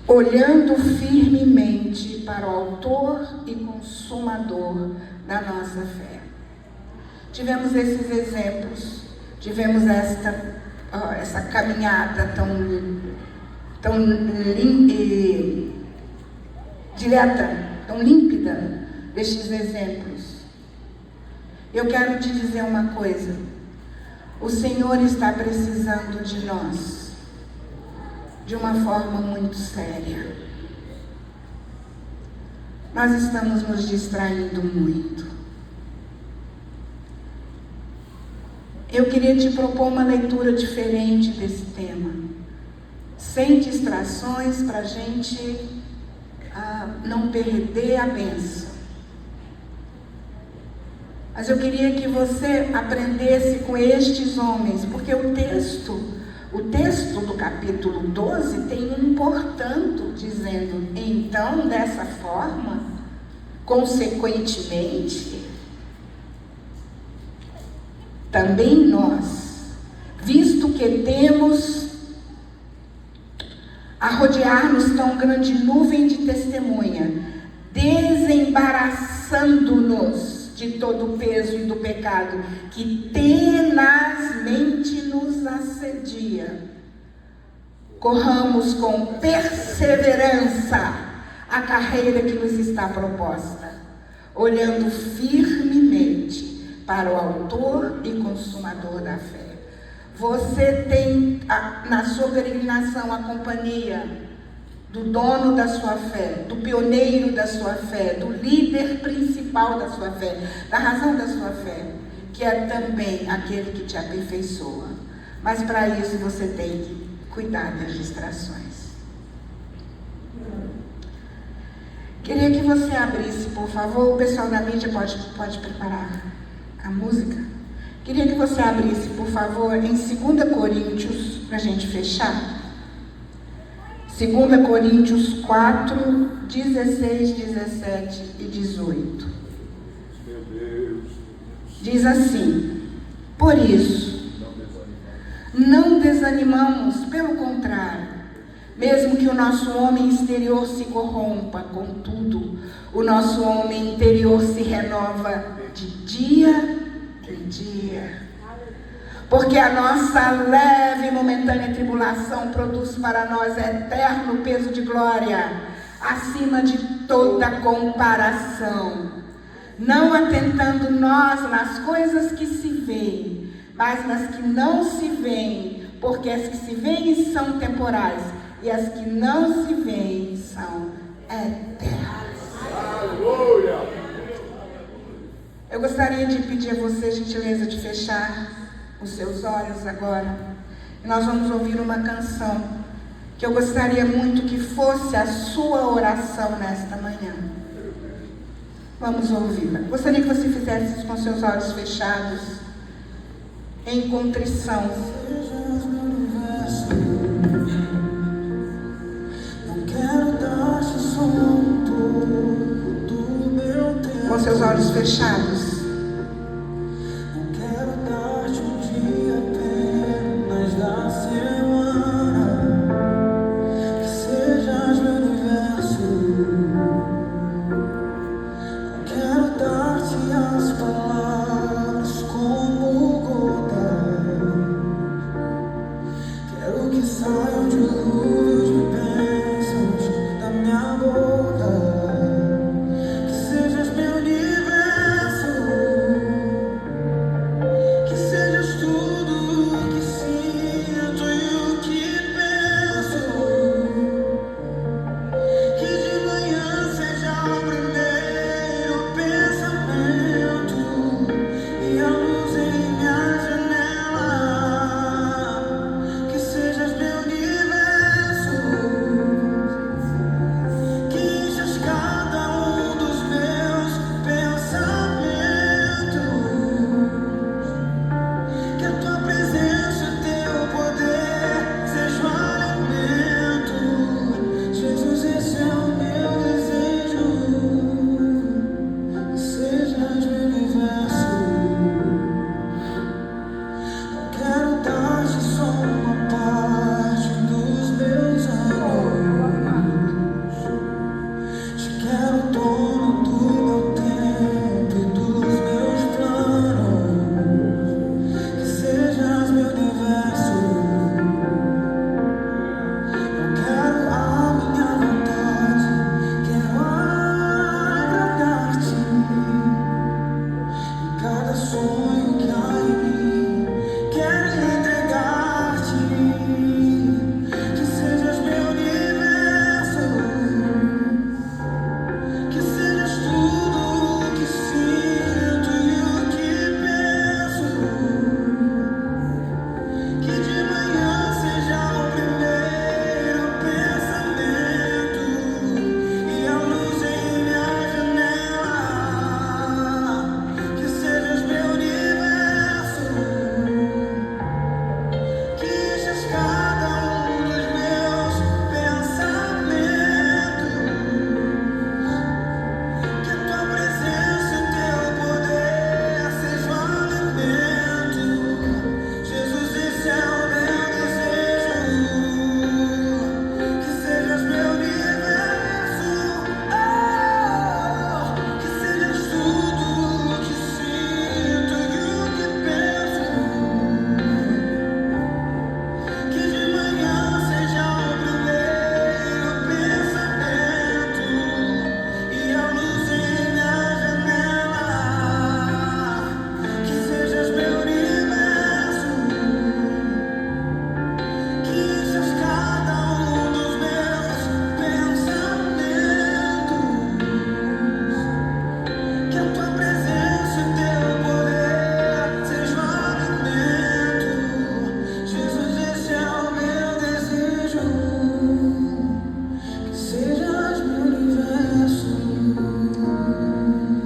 Olhando firmemente para o autor e consumador da nossa fé. Tivemos esses exemplos, tivemos essa caminhada tão direta, tão límpida destes exemplos. Eu quero te dizer uma coisa, o Senhor está precisando de nós, de uma forma muito séria. Nós estamos nos distraindo muito. Eu queria te propor uma leitura diferente desse tema, sem distrações, para a gente não perder a bênção. Mas eu queria que você aprendesse com estes homens, porque o texto do capítulo 12 tem um portanto, dizendo, então, dessa forma, consequentemente, também nós, visto que temos a rodear-nos tão grande nuvem de testemunha, desembaraçando-nos de todo o peso e do pecado que tenazmente nos assedia, corramos com perseverança a carreira que nos está proposta, olhando firmemente para o autor e consumador da fé. Você tem na sua peregrinação a companhia do dono da sua fé, do pioneiro da sua fé, do líder principal da sua fé, da razão da sua fé, que é também aquele que te aperfeiçoa. Mas para isso você tem que cuidar das distrações. Queria que você abrisse, por favor, o pessoal da mídia pode preparar a música. Queria que você abrisse, por favor, em 2 Coríntios, para a gente fechar. 2 Coríntios 4, 16, 17 e 18. Meu Deus. Diz assim: por isso, não desanimemos desanimamos, pelo contrário. Mesmo que o nosso homem exterior se corrompa, contudo, o nosso homem interior se renova de dia em dia. Porque a nossa leve e momentânea tribulação produz para nós eterno peso de glória, acima de toda comparação. Não atentando nós nas coisas que se veem, mas nas que não se veem, porque as que se veem são temporais, e as que não se veem são eternas. Aleluia! Eu gostaria de pedir a você a gentileza de fechar os seus olhos agora. E nós vamos ouvir uma canção que eu gostaria muito que fosse a sua oração nesta manhã. Vamos ouvi-la. Gostaria que você fizesse isso com seus olhos fechados, em contrição. Com seus olhos fechados. Não quero dar-te um dia apenas da semana, que sejas meu universo. Não quero dar-te as palavras como gotas, quero que saiam dilúvios de bênçãos da minha boca.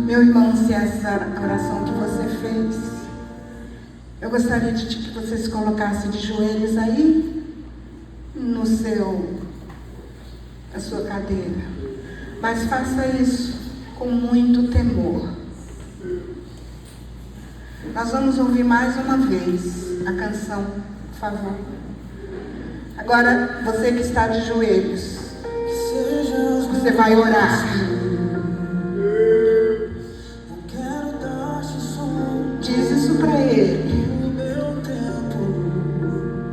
Meu irmão, se essa oração que você fez, eu gostaria de que você se colocasse de joelhos aí, na sua cadeira. Mas faça isso com muito temor. Nós vamos ouvir mais uma vez a canção, por favor. Agora, você que está de joelhos, que sejas você vai orar. eu quero dar-te som. Diz isso para Ele.